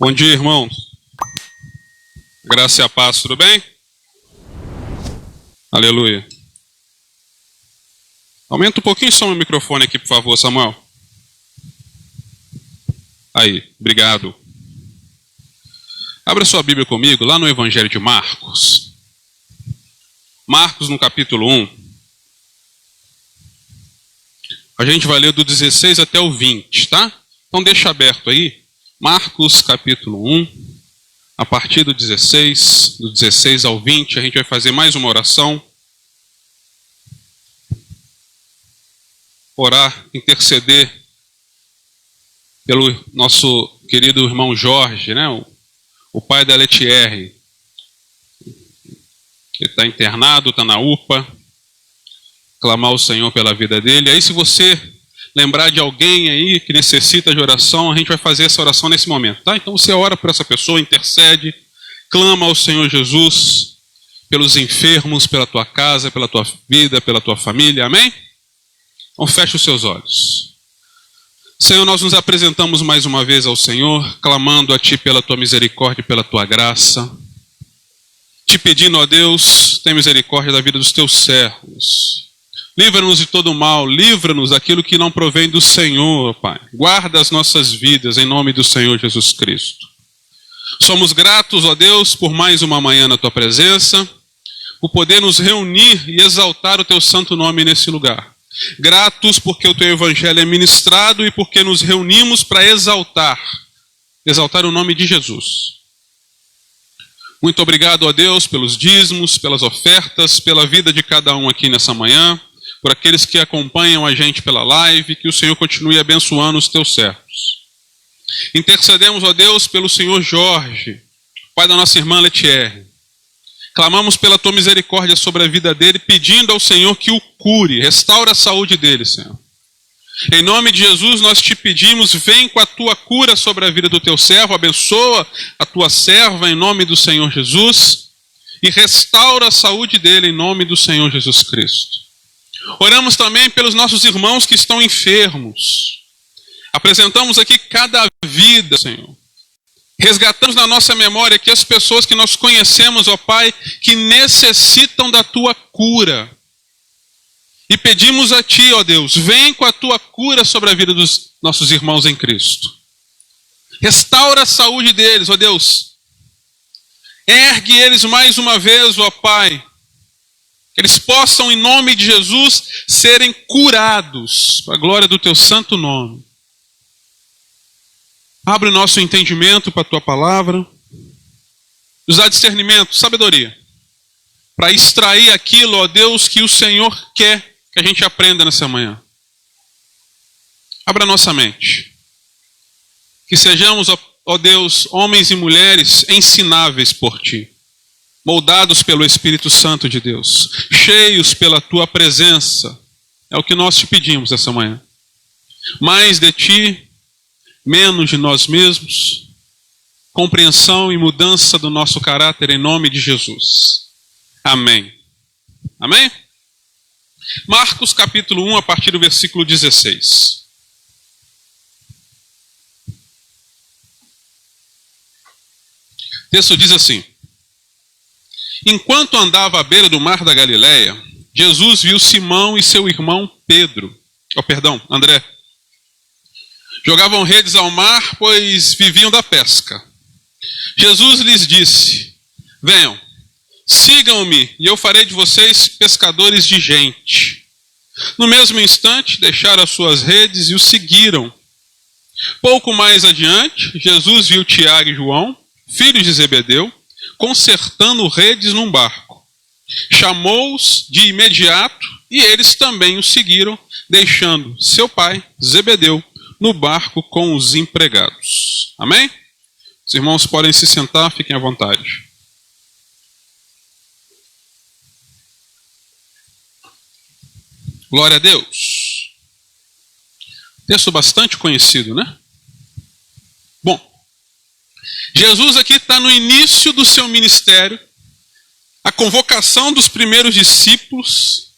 Bom dia, irmãos. Graça e a paz, tudo bem? Aleluia. Aumenta um pouquinho só o microfone aqui, por favor, Samuel. Aí, obrigado. Abra sua Bíblia comigo, lá no Evangelho de Marcos. Marcos, no capítulo 1. A gente vai ler do 16 até o 20, tá? Então deixa aberto aí. Marcos, capítulo 1. A partir do 16 ao 20, a gente vai fazer mais uma oração. Orar, interceder pelo nosso querido irmão Jorge, né? O pai da Letierre. Ele está internado, está na UPA. Clamar ao Senhor pela vida dele. Aí, se você lembrar de alguém aí que necessita de oração, a gente vai fazer essa oração nesse momento, tá? Então você ora por essa pessoa, intercede, clama ao Senhor Jesus pelos enfermos, pela tua casa, pela tua vida, pela tua família, amém? Então feche os seus olhos. Senhor, nós nos apresentamos mais uma vez ao Senhor, clamando a Ti pela Tua misericórdia e pela Tua graça, te pedindo, ó Deus, tem misericórdia da vida dos Teus servos. Livra-nos de todo mal, livra-nos daquilo que não provém do Senhor, Pai. Guarda as nossas vidas em nome do Senhor Jesus Cristo. Somos gratos, ó Deus, por mais uma manhã na Tua presença, por poder nos reunir e exaltar o Teu santo nome nesse lugar. Gratos porque o Teu Evangelho é ministrado e porque nos reunimos para exaltar o nome de Jesus. Muito obrigado, ó Deus, pelos dízimos, pelas ofertas, pela vida de cada um aqui nessa manhã, por aqueles que acompanham a gente pela live, que o Senhor continue abençoando os Teus servos. Intercedemos, ó Deus, pelo Senhor Jorge, pai da nossa irmã Letierre. Clamamos pela Tua misericórdia sobre a vida dele, pedindo ao Senhor que o cure, restaure a saúde dele, Senhor. Em nome de Jesus nós te pedimos, vem com a Tua cura sobre a vida do Teu servo, abençoa a Tua serva em nome do Senhor Jesus e restaura a saúde dele em nome do Senhor Jesus Cristo. Oramos também pelos nossos irmãos que estão enfermos. Apresentamos aqui cada vida, Senhor. Resgatamos na nossa memória aqui as pessoas que nós conhecemos, ó Pai, que necessitam da Tua cura. E pedimos a Ti, ó Deus, vem com a Tua cura sobre a vida dos nossos irmãos em Cristo. Restaura a saúde deles, ó Deus. Ergue eles mais uma vez, ó Pai. Que eles possam, em nome de Jesus, serem curados, para a glória do Teu santo nome. Abre o nosso entendimento para a Tua palavra. Nos dá discernimento, sabedoria. Para extrair aquilo, ó Deus, que o Senhor quer que a gente aprenda nessa manhã. Abra nossa mente. Que sejamos, ó Deus, homens e mulheres ensináveis por Ti. Moldados pelo Espírito Santo de Deus, cheios pela Tua presença, é o que nós te pedimos essa manhã. Mais de Ti, menos de nós mesmos, compreensão e mudança do nosso caráter em nome de Jesus. Amém. Amém? Marcos capítulo 1, a partir do versículo 16. O texto diz assim: Enquanto andava à beira do mar da Galileia, Jesus viu Simão e seu irmão André. Jogavam redes ao mar, pois viviam da pesca. Jesus lhes disse: Venham, sigam-me, e eu farei de vocês pescadores de gente. No mesmo instante, deixaram as suas redes e o seguiram. Pouco mais adiante, Jesus viu Tiago e João, filhos de Zebedeu, consertando redes num barco. Chamou-os de imediato e eles também o seguiram, deixando seu pai, Zebedeu, no barco com os empregados. Amém? Os irmãos podem se sentar, fiquem à vontade. Glória a Deus. Texto bastante conhecido, né? Bom, Jesus aqui está no início do seu ministério, a convocação dos primeiros discípulos.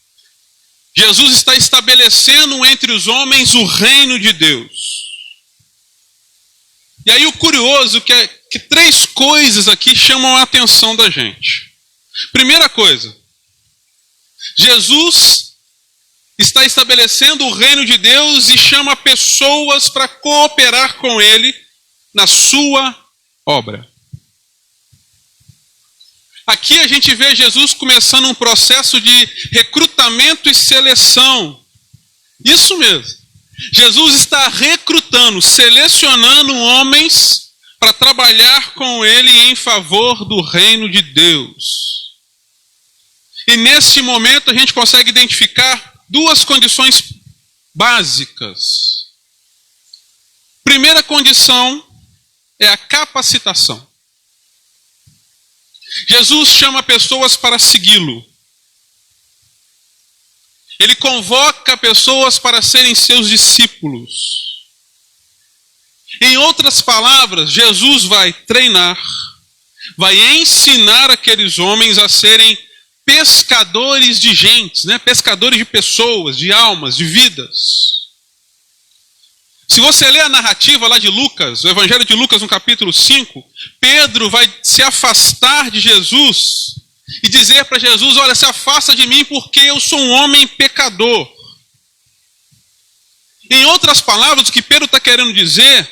Jesus está estabelecendo entre os homens o reino de Deus. E aí o curioso é que 3 coisas aqui chamam a atenção da gente. Primeira coisa, Jesus está estabelecendo o reino de Deus e chama pessoas para cooperar com ele na sua obra. Aqui a gente vê Jesus começando um processo de recrutamento e seleção. Isso mesmo. Jesus está recrutando, selecionando homens para trabalhar com ele em favor do reino de Deus. E neste momento a gente consegue identificar 2 condições básicas. Primeira condição é a capacitação. Jesus chama pessoas para segui-lo. Ele convoca pessoas para serem seus discípulos. Em outras palavras, Jesus vai treinar, vai ensinar aqueles homens a serem pescadores de gentes, né? Pescadores de pessoas, de almas, de vidas. Se você ler a narrativa lá de Lucas, o Evangelho de Lucas no capítulo 5, Pedro vai se afastar de Jesus e dizer para Jesus, olha, se afasta de mim porque eu sou um homem pecador. Em outras palavras, o que Pedro está querendo dizer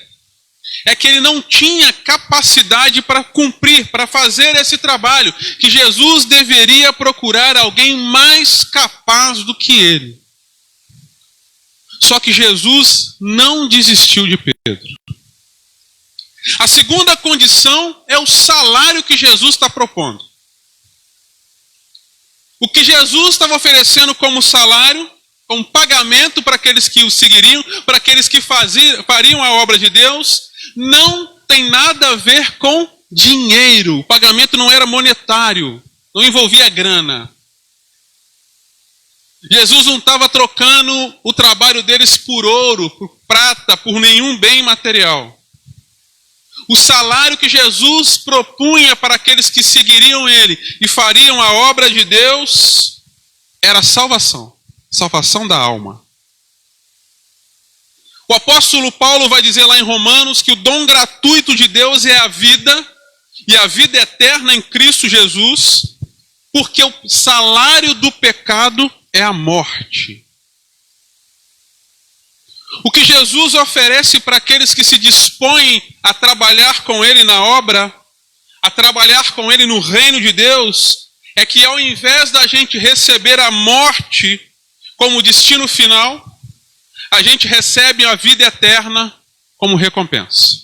é que ele não tinha capacidade para cumprir, para fazer esse trabalho, que Jesus deveria procurar alguém mais capaz do que ele. Só que Jesus não desistiu de Pedro. A segunda condição é o salário que Jesus está propondo. O que Jesus estava oferecendo como salário, como pagamento para aqueles que o seguiriam, para aqueles que fariam a obra de Deus, não tem nada a ver com dinheiro. O pagamento não era monetário, não envolvia grana. Jesus não estava trocando o trabalho deles por ouro, por prata, por nenhum bem material. O salário que Jesus propunha para aqueles que seguiriam ele e fariam a obra de Deus era salvação, salvação da alma. O apóstolo Paulo vai dizer lá em Romanos que o dom gratuito de Deus é a vida, e a vida eterna em Cristo Jesus, porque o salário do pecado é a morte. O que Jesus oferece para aqueles que se dispõem a trabalhar com ele na obra, a trabalhar com ele no reino de Deus, é que ao invés da gente receber a morte como destino final, a gente recebe a vida eterna como recompensa.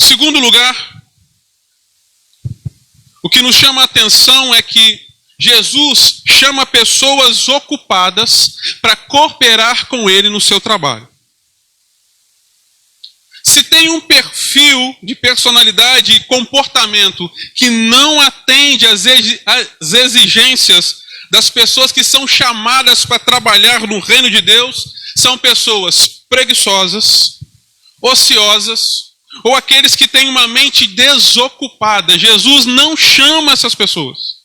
Segundo lugar, o que nos chama a atenção é que Jesus chama pessoas ocupadas para cooperar com ele no seu trabalho. Se tem um perfil de personalidade e comportamento que não atende às exigências das pessoas que são chamadas para trabalhar no reino de Deus, são pessoas preguiçosas, ociosas, ou aqueles que têm uma mente desocupada. Jesus não chama essas pessoas.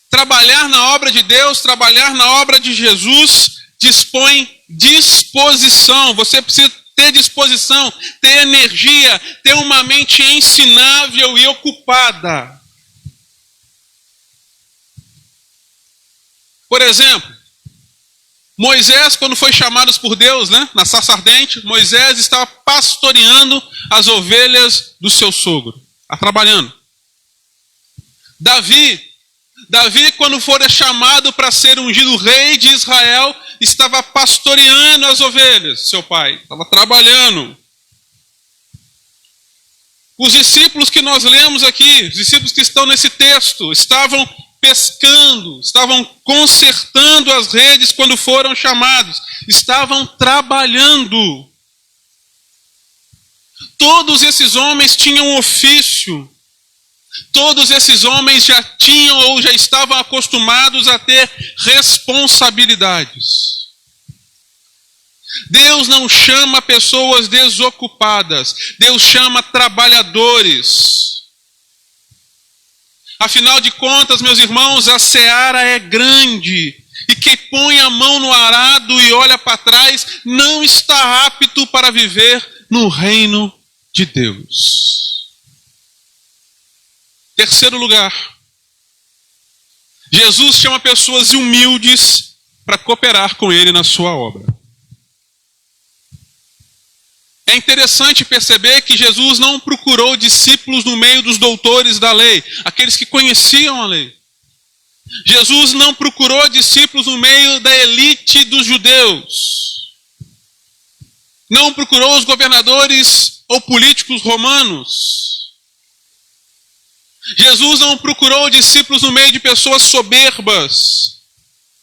Trabalhar na obra de Deus, trabalhar na obra de Jesus, dispõe disposição. Você precisa ter disposição, ter energia, ter uma mente ensinável e ocupada. Por exemplo, Moisés, quando foi chamado por Deus, na sarça ardente, Moisés estava pastoreando as ovelhas do seu sogro, trabalhando. Davi, quando for chamado para ser ungido rei de Israel, estava pastoreando as ovelhas. Seu pai estava trabalhando. Os discípulos que nós lemos aqui, os discípulos que estão nesse texto, estavam pescando, estavam consertando as redes quando foram chamados, estavam trabalhando. Todos esses homens tinham um ofício. Todos esses homens já tinham ou já estavam acostumados a ter responsabilidades. Deus não chama pessoas desocupadas. Deus chama trabalhadores. Afinal de contas, meus irmãos, a seara é grande. E que põe a mão no arado e olha para trás não está apto para viver no reino de Deus. Terceiro lugar, Jesus chama pessoas humildes para cooperar com ele na sua obra. É interessante perceber que Jesus não procurou discípulos no meio dos doutores da lei, aqueles que conheciam a lei. Jesus não procurou discípulos no meio da elite dos judeus. Não procurou os governadores ou políticos romanos. Jesus não procurou discípulos no meio de pessoas soberbas.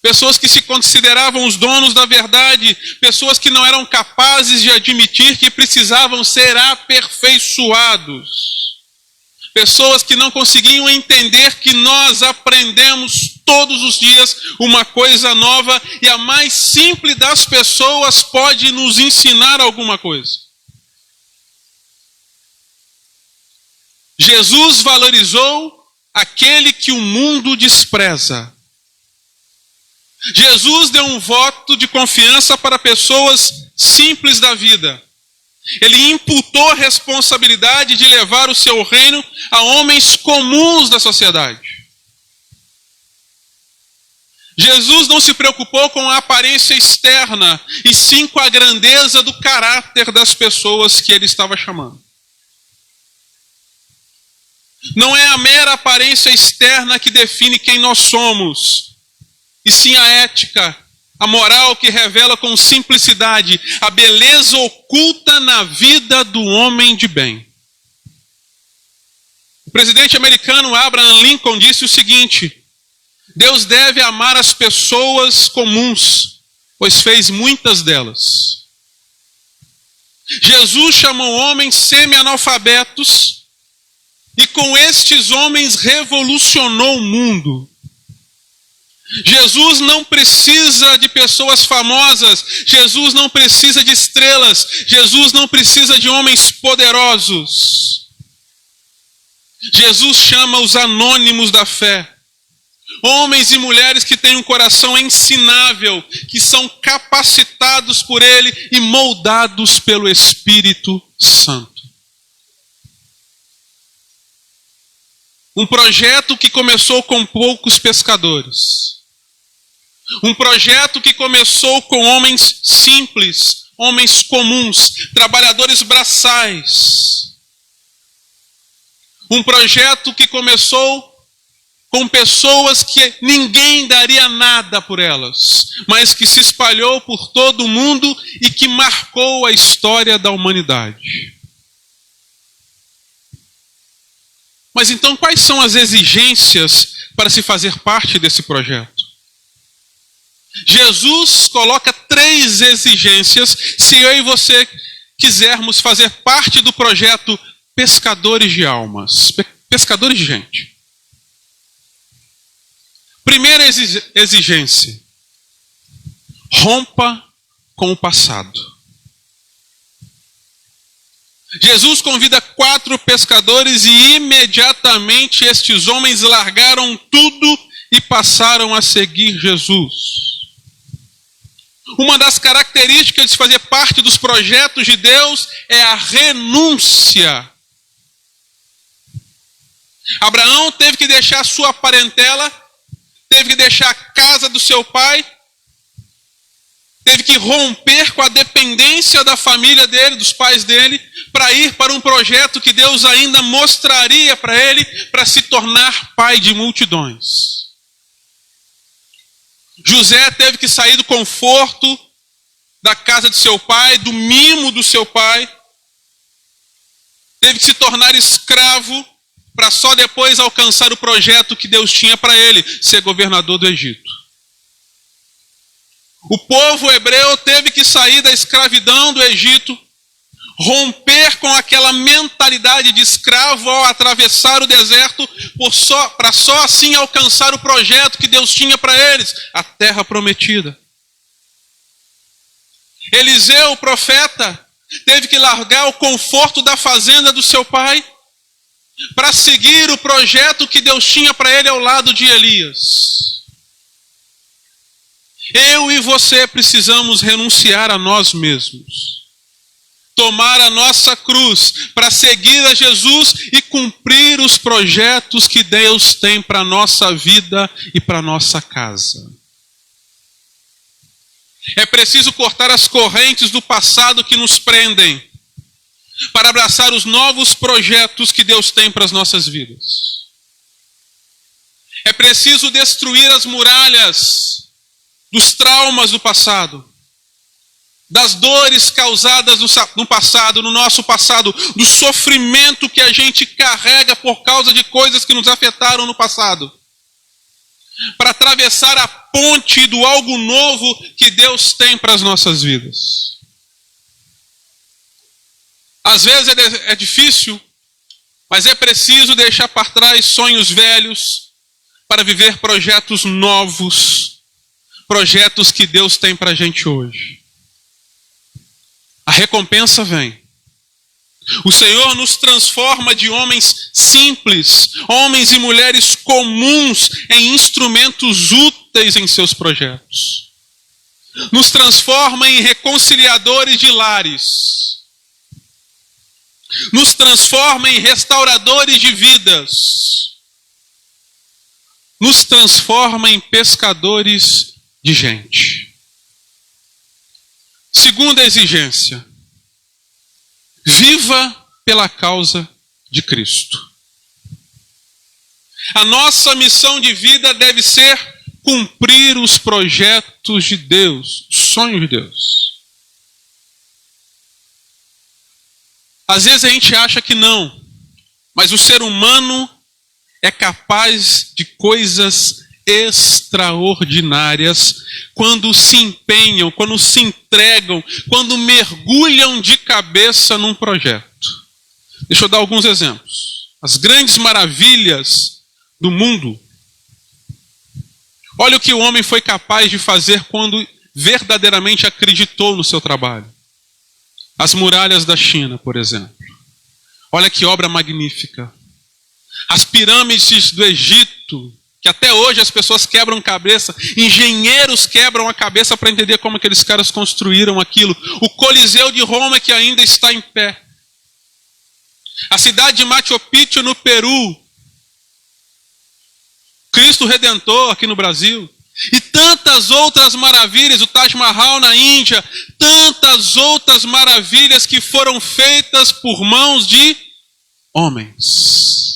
Pessoas que se consideravam os donos da verdade, pessoas que não eram capazes de admitir que precisavam ser aperfeiçoados. Pessoas que não conseguiam entender que nós aprendemos todos os dias uma coisa nova e a mais simples das pessoas pode nos ensinar alguma coisa. Jesus valorizou aquele que o mundo despreza. Jesus deu um voto de confiança para pessoas simples da vida. Ele imputou a responsabilidade de levar o seu reino a homens comuns da sociedade. Jesus não se preocupou com a aparência externa, e sim com a grandeza do caráter das pessoas que ele estava chamando. Não é a mera aparência externa que define quem nós somos, e sim a ética, a moral que revela com simplicidade a beleza oculta na vida do homem de bem. O presidente americano Abraham Lincoln disse o seguinte: Deus deve amar as pessoas comuns, pois fez muitas delas. Jesus chamou homens semi-analfabetos e com estes homens revolucionou o mundo. Jesus não precisa de pessoas famosas, Jesus não precisa de estrelas, Jesus não precisa de homens poderosos. Jesus chama os anônimos da fé, homens e mulheres que têm um coração ensinável, que são capacitados por Ele e moldados pelo Espírito Santo. Um projeto que começou com poucos pescadores. Um projeto que começou com homens simples, homens comuns, trabalhadores braçais. Um projeto que começou com pessoas que ninguém daria nada por elas, mas que se espalhou por todo o mundo e que marcou a história da humanidade. Mas então, quais são as exigências para se fazer parte desse projeto? Jesus coloca 3 exigências se eu e você quisermos fazer parte do projeto Pescadores de Almas, pescadores de gente. Primeira exigência: rompa com o passado. Jesus convida 4 pescadores e imediatamente estes homens largaram tudo e passaram a seguir Jesus. Uma das características de fazer parte dos projetos de Deus é a renúncia. Abraão teve que deixar sua parentela, teve que deixar a casa do seu pai, teve que romper com a dependência da família dele, dos pais dele, para ir para um projeto que Deus ainda mostraria para ele, para se tornar pai de multidões. José teve que sair do conforto da casa de seu pai, do mimo do seu pai, teve que se tornar escravo para só depois alcançar o projeto que Deus tinha para ele, ser governador do Egito. O povo hebreu teve que sair da escravidão do Egito, romper com aquela mentalidade de escravo ao atravessar o deserto, para só assim alcançar o projeto que Deus tinha para eles, a terra prometida. Eliseu, o profeta, teve que largar o conforto da fazenda do seu pai para seguir o projeto que Deus tinha para ele ao lado de Elias. Eu e você precisamos renunciar a nós mesmos. Tomar a nossa cruz para seguir a Jesus e cumprir os projetos que Deus tem para a nossa vida e para a nossa casa. É preciso cortar as correntes do passado que nos prendem para abraçar os novos projetos que Deus tem para as nossas vidas. É preciso destruir as muralhas dos traumas do passado, das dores causadas no passado, no nosso passado, do sofrimento que a gente carrega por causa de coisas que nos afetaram no passado, para atravessar a ponte do algo novo que Deus tem para as nossas vidas. Às vezes é difícil, mas é preciso deixar para trás sonhos velhos para viver projetos novos, projetos que Deus tem para a gente hoje. A recompensa vem. O Senhor nos transforma de homens simples, homens e mulheres comuns, em instrumentos úteis em seus projetos. Nos transforma em reconciliadores de lares. Nos transforma em restauradores de vidas. Nos transforma em pescadores de gente. Segunda exigência: viva pela causa de Cristo. A nossa missão de vida deve ser cumprir os projetos de Deus, os sonhos de Deus. Às vezes a gente acha que não, mas o ser humano é capaz de coisas extraordinárias quando se empenham, quando se entregam, quando mergulham de cabeça num projeto. Deixa eu dar alguns exemplos. As grandes maravilhas do mundo. Olha o que o homem foi capaz de fazer quando verdadeiramente acreditou no seu trabalho. As muralhas da China, por exemplo. Olha que obra magnífica. As pirâmides do Egito, que até hoje as pessoas quebram cabeça, engenheiros quebram a cabeça para entender como aqueles caras construíram aquilo. O Coliseu de Roma, que ainda está em pé. A cidade de Machu Picchu, no Peru. Cristo Redentor, aqui no Brasil. E tantas outras maravilhas, o Taj Mahal na Índia. Tantas outras maravilhas que foram feitas por mãos de homens.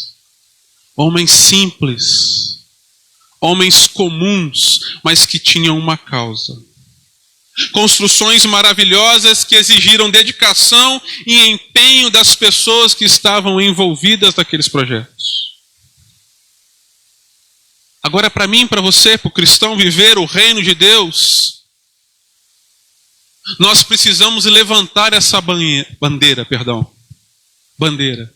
Homens simples. Homens comuns, mas que tinham uma causa. Construções maravilhosas que exigiram dedicação e empenho das pessoas que estavam envolvidas naqueles projetos. Agora, para mim, para você, para o cristão viver o reino de Deus, nós precisamos levantar essa bandeira. Bandeira.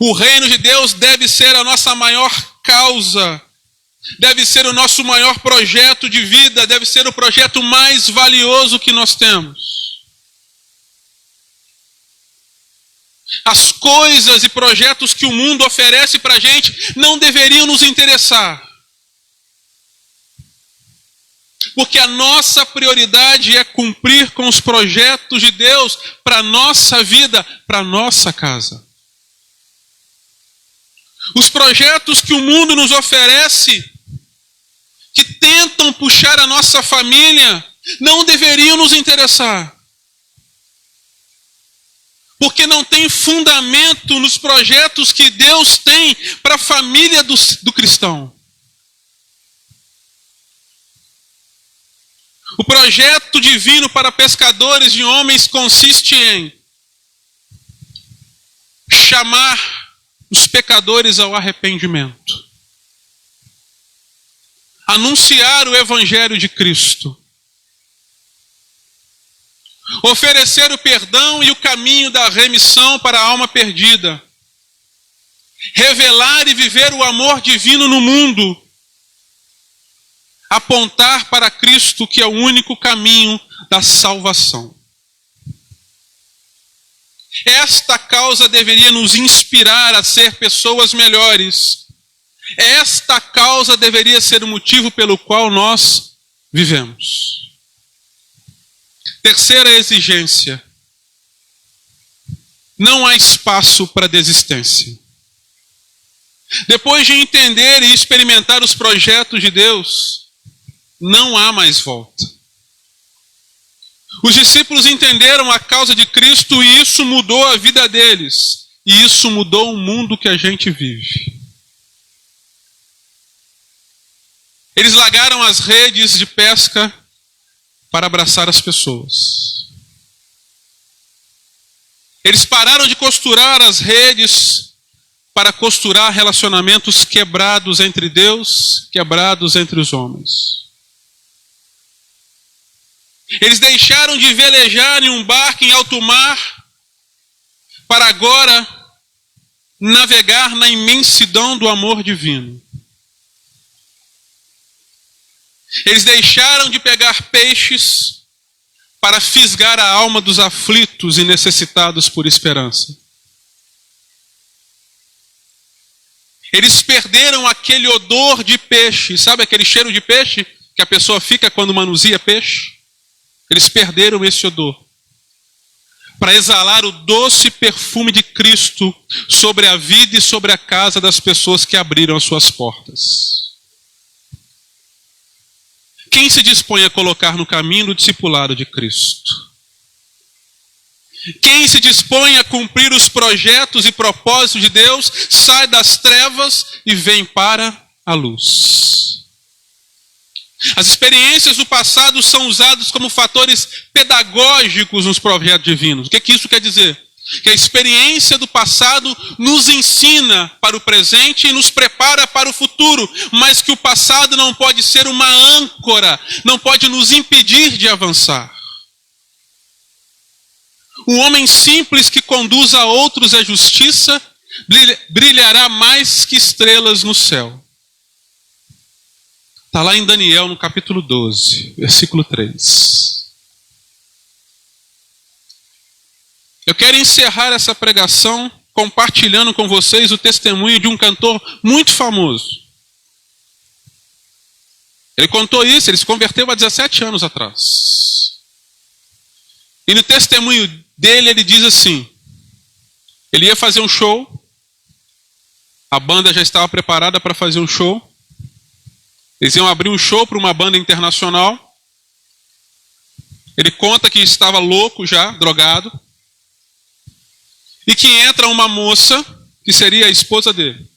O reino de Deus deve ser a nossa maior causa, deve ser o nosso maior projeto de vida, deve ser o projeto mais valioso que nós temos. As coisas e projetos que o mundo oferece para a gente não deveriam nos interessar. Porque a nossa prioridade é cumprir com os projetos de Deus para a nossa vida, para a nossa casa. Os projetos que o mundo nos oferece, que tentam puxar a nossa família, não deveriam nos interessar. Porque não tem fundamento nos projetos que Deus tem para a família do cristão. O projeto divino para pescadores de homens consiste em chamar os pecadores ao arrependimento. Anunciar o evangelho de Cristo. Oferecer o perdão e o caminho da remissão para a alma perdida. Revelar e viver o amor divino no mundo. Apontar para Cristo, que é o único caminho da salvação. Esta causa deveria nos inspirar a ser pessoas melhores. Esta causa deveria ser o motivo pelo qual nós vivemos. Terceira exigência: não há espaço para desistência. Depois de entender e experimentar os projetos de Deus, não há mais volta. Os discípulos entenderam a causa de Cristo e isso mudou a vida deles. E isso mudou o mundo que a gente vive. Eles largaram as redes de pesca para abraçar as pessoas. Eles pararam de costurar as redes para costurar relacionamentos quebrados entre Deus, quebrados entre os homens. Eles deixaram de velejar em um barco em alto mar para agora navegar na imensidão do amor divino. Eles deixaram de pegar peixes para fisgar a alma dos aflitos e necessitados por esperança. Eles perderam aquele odor de peixe, sabe aquele cheiro de peixe que a pessoa fica quando manuseia peixe? Eles perderam esse odor para exalar o doce perfume de Cristo sobre a vida e sobre a casa das pessoas que abriram as suas portas. Quem se dispõe a colocar no caminho do discipulado de Cristo? Quem se dispõe a cumprir os projetos e propósitos de Deus, sai das trevas e vem para a luz. As experiências do passado são usadas como fatores pedagógicos nos projetos divinos. O que isso quer dizer? Que a experiência do passado nos ensina para o presente e nos prepara para o futuro, mas que o passado não pode ser uma âncora, não pode nos impedir de avançar. O homem simples que conduz a outros à justiça brilhará mais que estrelas no céu. Está lá em Daniel, no capítulo 12, versículo 3. Eu quero encerrar essa pregação compartilhando com vocês o testemunho de um cantor muito famoso. Ele contou isso, ele se converteu há 17 anos atrás. E no testemunho dele ele diz assim: ele ia fazer um show, a banda já estava preparada para fazer um show, eles iam abrir um show para uma banda internacional. Ele conta que estava louco já, drogado, e que entra uma moça que seria a esposa dele.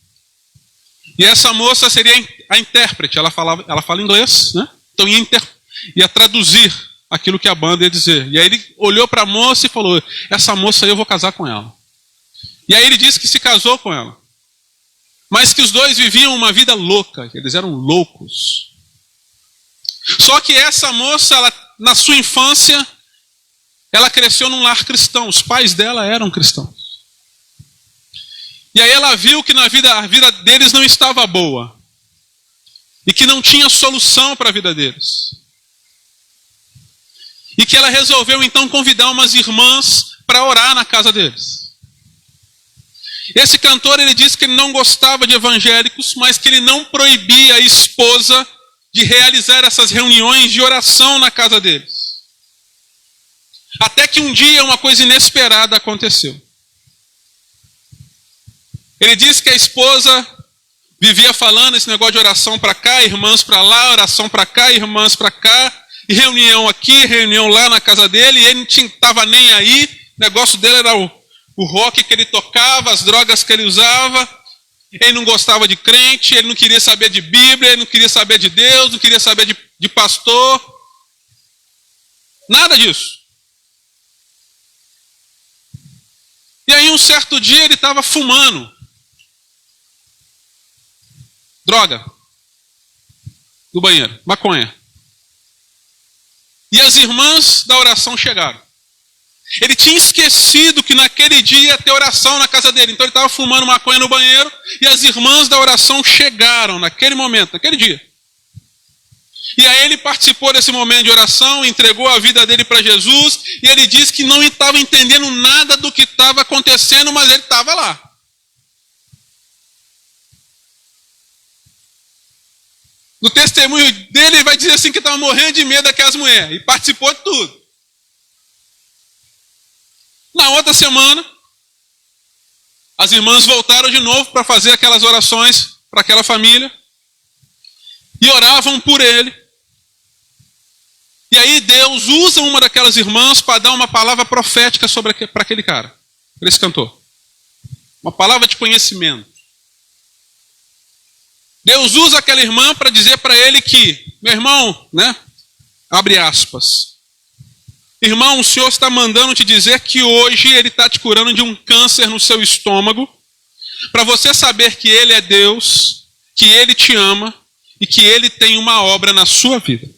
E essa moça seria a intérprete, ela fala inglês, né? Então ia traduzir aquilo que a banda ia dizer. E aí ele olhou para a moça e falou: essa moça aí eu vou casar com ela. E aí ele disse que se casou com ela. Mas que os dois viviam uma vida louca, eles eram loucos. Só que essa moça, na sua infância, ela cresceu num lar cristão, os pais dela eram cristãos. E aí ela viu que a vida deles não estava boa. E que não tinha solução para a vida deles. E que ela resolveu então convidar umas irmãs para orar na casa deles. Esse cantor, ele disse que ele não gostava de evangélicos, mas que ele não proibia a esposa de realizar essas reuniões de oração na casa deles. Até que um dia uma coisa inesperada aconteceu. Ele disse que a esposa vivia falando esse negócio de oração para cá, irmãs para lá, oração para cá, irmãs para cá, e reunião aqui, reunião lá na casa dele, e ele não estava nem aí, o negócio dele era o rock que ele tocava, as drogas que ele usava, ele não gostava de crente, ele não queria saber de Bíblia, ele não queria saber de Deus, não queria saber de pastor, nada disso. E aí um certo dia ele estava fumando droga no banheiro, maconha. E as irmãs da oração chegaram. Ele tinha esquecido que naquele dia ia ter oração na casa dele. Então ele estava fumando maconha no banheiro e as irmãs da oração chegaram naquele momento, naquele dia. E aí ele participou desse momento de oração, entregou a vida dele para Jesus e ele disse que não estava entendendo nada do que estava acontecendo, mas ele estava lá. No testemunho dele, ele vai dizer assim que estava morrendo de medo daquelas mulheres. E participou de tudo. Na outra semana, as irmãs voltaram de novo para fazer aquelas orações para aquela família. E oravam por ele. E aí Deus usa uma daquelas irmãs para dar uma palavra profética para aquele cara, para esse cantor. Uma palavra de conhecimento. Deus usa aquela irmã para dizer para ele que, meu irmão, né? Abre aspas. Irmão, o Senhor está mandando te dizer que hoje Ele está te curando de um câncer no seu estômago, para você saber que Ele é Deus, que Ele te ama e que Ele tem uma obra na sua vida.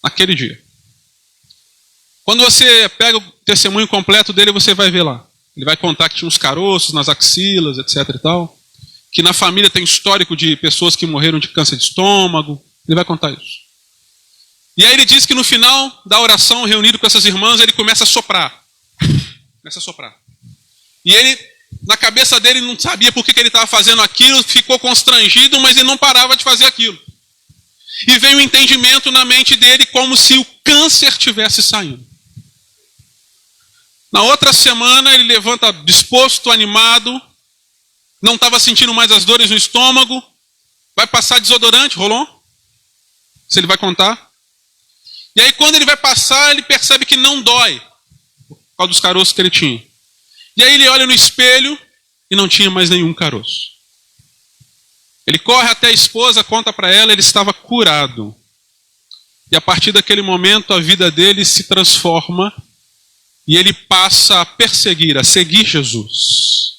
Naquele dia. Quando você pega o testemunho completo dele, você vai ver lá. Ele vai contar que tinha uns caroços nas axilas, etc e tal. Que na família tem histórico de pessoas que morreram de câncer de estômago. Ele vai contar isso. E aí ele diz que no final da oração, reunido com essas irmãs, ele começa a soprar. Começa a soprar. E ele, na cabeça dele, não sabia por que ele estava fazendo aquilo, ficou constrangido, mas ele não parava de fazer aquilo. E veio um entendimento na mente dele como se o câncer tivesse saindo. Na outra semana, ele levanta disposto, animado, não estava sentindo mais as dores no estômago, vai passar desodorante, rolou? Se ele vai contar. E aí quando ele vai passar, ele percebe que não dói, por causa dos caroços que ele tinha. E aí ele olha no espelho e não tinha mais nenhum caroço. Ele corre até a esposa, conta para ela, ele estava curado. E a partir daquele momento a vida dele se transforma e ele passa a perseguir, a seguir Jesus.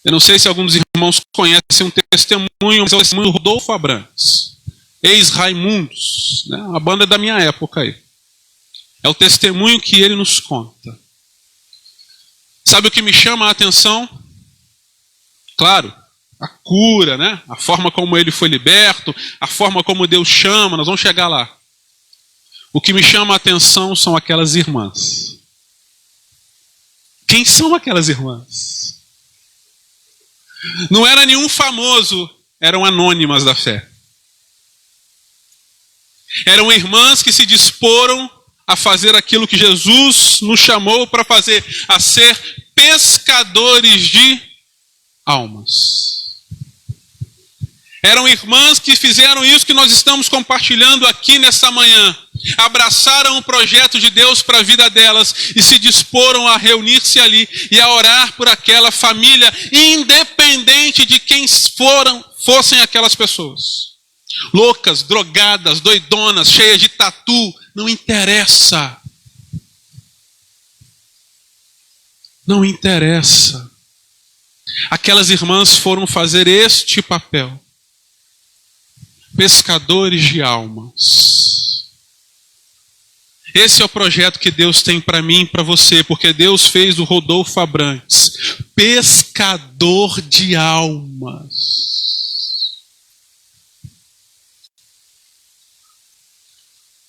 Eu não sei se alguns dos irmãos conhecem um testemunho, mas é o testemunho do Rodolfo Abrantes, ex-Raimundos, né? A banda da minha época aí. É o testemunho que ele nos conta. Sabe o que me chama a atenção? Claro, a cura, né? A forma como ele foi liberto, a forma como Deus chama, nós vamos chegar lá. O que me chama a atenção são aquelas irmãs. Quem são aquelas irmãs? Não era nenhum famoso, eram anônimas da fé. Eram irmãs que se disporam a fazer aquilo que Jesus nos chamou para fazer, a ser pescadores de almas. Eram irmãs que fizeram isso que nós estamos compartilhando aqui nessa manhã. Abraçaram o projeto de Deus para a vida delas e se disporam a reunir-se ali e a orar por aquela família, independente de quem fossem aquelas pessoas. Loucas, drogadas, doidonas, cheias de tatu, não interessa. Não interessa. Aquelas irmãs foram fazer este papel. Pescadores de almas. Esse é o projeto que Deus tem para mim e para você, porque Deus fez do Rodolfo Abrantes pescador de almas.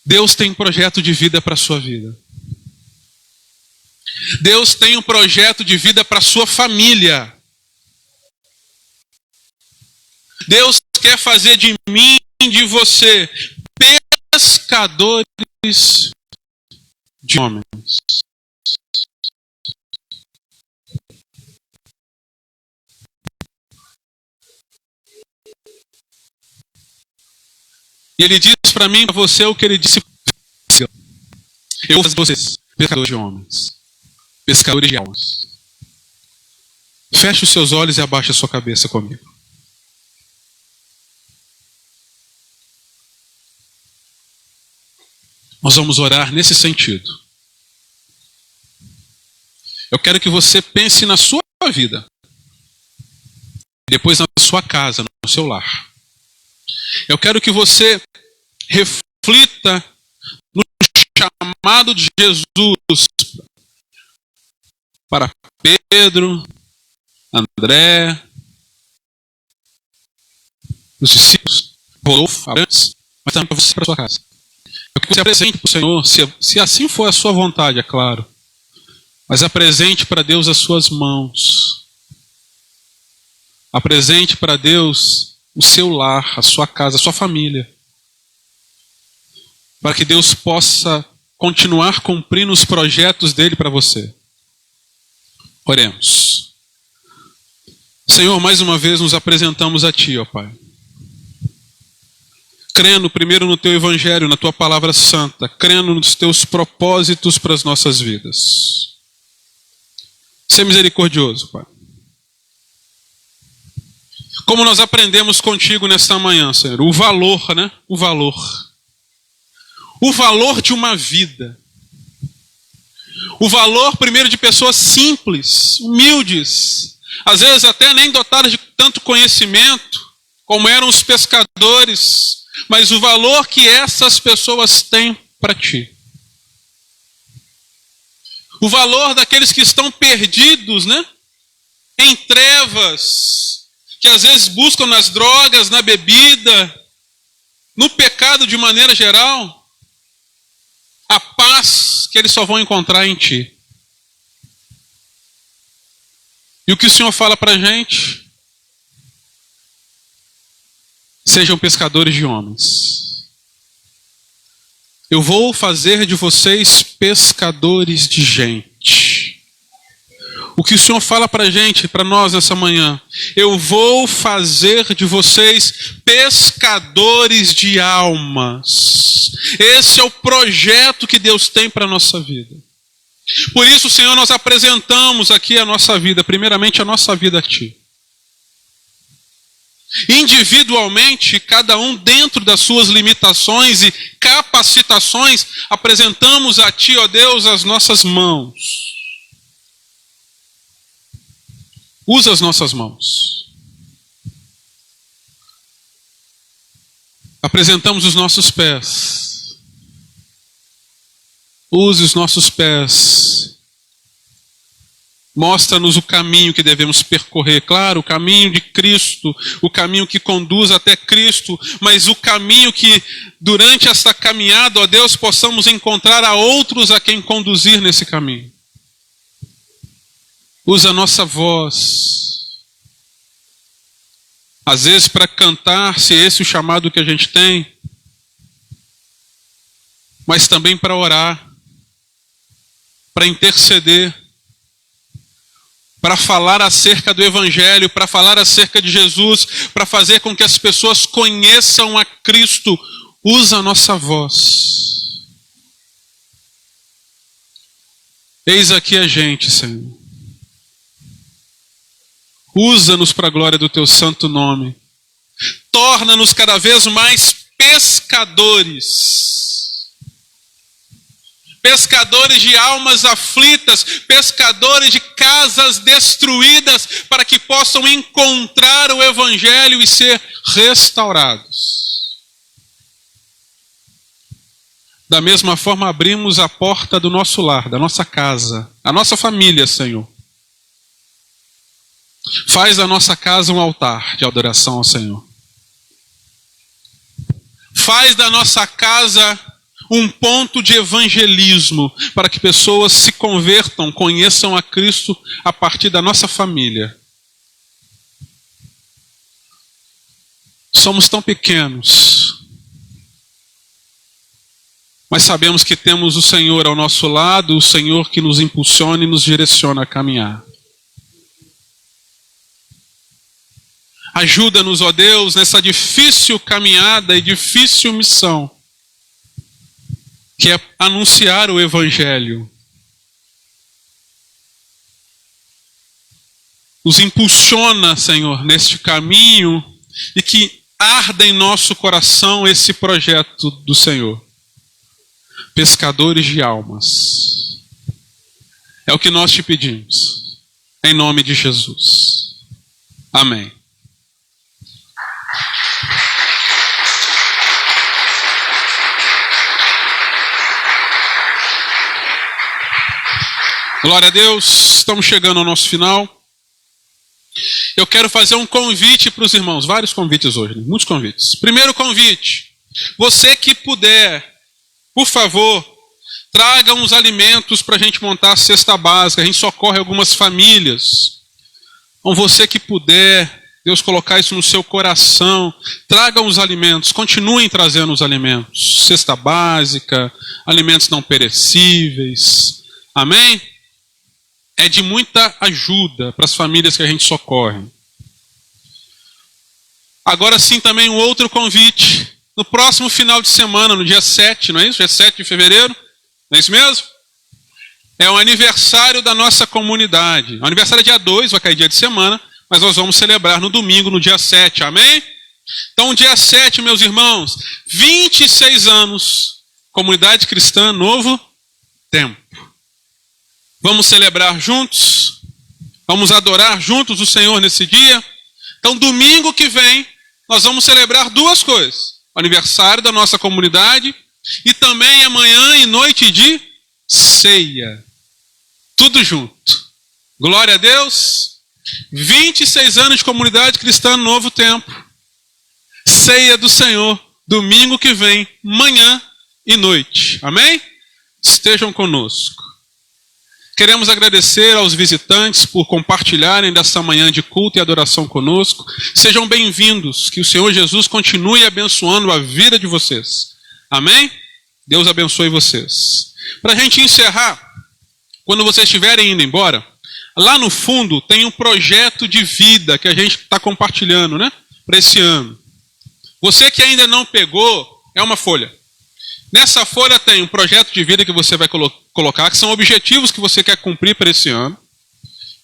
Deus tem um projeto de vida para a sua vida. Deus tem um projeto de vida para a sua família. Deus quer fazer de mim, de você, pescadores de homens. E ele diz para mim e para você o que ele disse. Eu vou fazer vocês pescadores de homens, pescadores de almas. Feche os seus olhos e abaixe a sua cabeça comigo. Nós vamos orar nesse sentido. Eu quero que você pense na sua vida, depois na sua casa, no seu lar. Eu quero que você reflita no chamado de Jesus para Pedro, André, os discípulos, Rodolfo, Abrantes, mas também para você, para a sua casa. Eu quero que você apresente para o Senhor, se assim for a sua vontade, é claro. Mas apresente para Deus as suas mãos. Apresente para Deus o seu lar, a sua casa, a sua família. Para que Deus possa continuar cumprindo os projetos dele para você. Oremos. Senhor, mais uma vez nos apresentamos a Ti, ó Pai. Crendo primeiro no Teu Evangelho, na Tua Palavra Santa, crendo nos Teus propósitos para as nossas vidas. Ser misericordioso, Pai. Como nós aprendemos contigo nesta manhã, Senhor, o valor, né? O valor. O valor de uma vida. O valor, primeiro, de pessoas simples, humildes, às vezes até nem dotadas de tanto conhecimento, como eram os pescadores, mas o valor que essas pessoas têm para Ti. O valor daqueles que estão perdidos, né? Em trevas, que às vezes buscam nas drogas, na bebida, no pecado de maneira geral, a paz que eles só vão encontrar em Ti. E o que o Senhor fala para a gente? Sejam pescadores de homens. Eu vou fazer de vocês pescadores de gente. O que o Senhor fala para a gente, para nós nessa manhã? Eu vou fazer de vocês pescadores de almas. Esse é o projeto que Deus tem para a nossa vida. Por isso, Senhor, nós apresentamos aqui a nossa vida, primeiramente a nossa vida a Ti. Individualmente, cada um dentro das suas limitações e capacitações, apresentamos a Ti, ó Deus, as nossas mãos. Usa as nossas mãos. Apresentamos os nossos pés. Use os nossos pés. Mostra-nos o caminho que devemos percorrer. Claro, o caminho de Cristo, o caminho que conduz até Cristo, mas o caminho que durante esta caminhada, ó Deus, possamos encontrar a outros a quem conduzir nesse caminho. Usa a nossa voz. Às vezes para cantar, se esse é o chamado que a gente tem, mas também para orar, para interceder, para falar acerca do Evangelho, para falar acerca de Jesus, para fazer com que as pessoas conheçam a Cristo. Usa a nossa voz. Eis aqui a gente, Senhor. Usa-nos para a glória do Teu santo nome. Torna-nos cada vez mais pescadores. Pescadores de almas aflitas, pescadores de casas destruídas, para que possam encontrar o Evangelho e ser restaurados. Da mesma forma, abrimos a porta do nosso lar, da nossa casa, a nossa família, Senhor. Faz da nossa casa um altar de adoração ao Senhor. Faz da nossa casa um ponto de evangelismo, para que pessoas se convertam, conheçam a Cristo a partir da nossa família. Somos tão pequenos, mas sabemos que temos o Senhor ao nosso lado, o Senhor que nos impulsiona e nos direciona a caminhar. Ajuda-nos, ó Deus, nessa difícil caminhada e difícil missão, que é anunciar o Evangelho. Nos impulsiona, Senhor, neste caminho, e que arda em nosso coração esse projeto do Senhor. Pescadores de almas. É o que nós te pedimos, em nome de Jesus. Amém. Glória a Deus, estamos chegando ao nosso final. Eu quero fazer um convite para os irmãos, vários convites hoje, né? Muitos convites. Primeiro convite, você que puder, por favor, traga uns alimentos para a gente montar a cesta básica, a gente socorre algumas famílias. Então você que puder, Deus colocar isso no seu coração, tragam os alimentos, continuem trazendo os alimentos. Cesta básica, alimentos não perecíveis. Amém? É de muita ajuda para as famílias que a gente socorre. Agora sim também um outro convite. No próximo final de semana, no dia 7, não é isso? Dia 7 de fevereiro, não é isso mesmo? É o aniversário da nossa comunidade. O aniversário é dia 2, vai cair dia de semana, mas nós vamos celebrar no domingo, no dia 7, amém? Então, dia 7, meus irmãos, 26 anos, Comunidade Cristã Novo Tempo. Vamos celebrar juntos? Vamos adorar juntos o Senhor nesse dia? Então, domingo que vem, nós vamos celebrar duas coisas. O aniversário da nossa comunidade e também amanhã e noite de ceia. Tudo junto. Glória a Deus. 26 anos de Comunidade Cristã Novo Tempo. Ceia do Senhor, domingo que vem, manhã e noite. Amém? Estejam conosco. Queremos agradecer aos visitantes por compartilharem dessa manhã de culto e adoração conosco. Sejam bem-vindos. Que o Senhor Jesus continue abençoando a vida de vocês. Amém? Deus abençoe vocês. Para a gente encerrar, quando vocês estiverem indo embora, lá no fundo tem um projeto de vida que a gente está compartilhando, né? Para esse ano. Você que ainda não pegou, é uma folha. Nessa folha tem um projeto de vida que você vai colocar, que são objetivos que você quer cumprir para esse ano.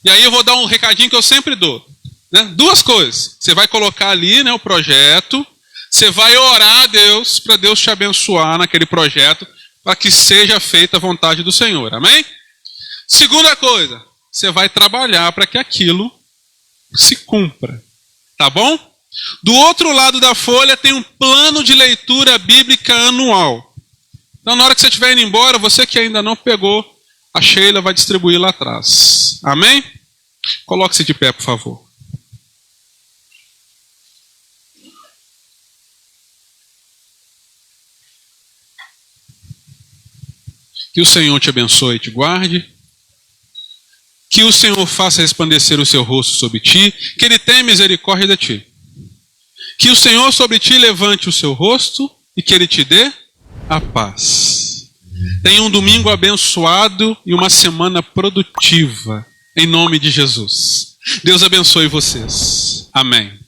E aí eu vou dar um recadinho que eu sempre dou. Né? Duas coisas. Você vai colocar ali, né, o projeto. Você vai orar a Deus para Deus te abençoar naquele projeto, para que seja feita a vontade do Senhor. Amém? Segunda coisa. Você vai trabalhar para que aquilo se cumpra. Tá bom? Do outro lado da folha tem um plano de leitura bíblica anual. Então, na hora que você estiver indo embora, você que ainda não pegou, a Sheila vai distribuir lá atrás. Amém? Coloque-se de pé, por favor. Que o Senhor te abençoe e te guarde. Que o Senhor faça resplandecer o seu rosto sobre ti. Que Ele tenha misericórdia de ti. Que o Senhor sobre ti levante o seu rosto e que Ele te dê a paz. Tenha um domingo abençoado e uma semana produtiva. Em nome de Jesus. Deus abençoe vocês. Amém.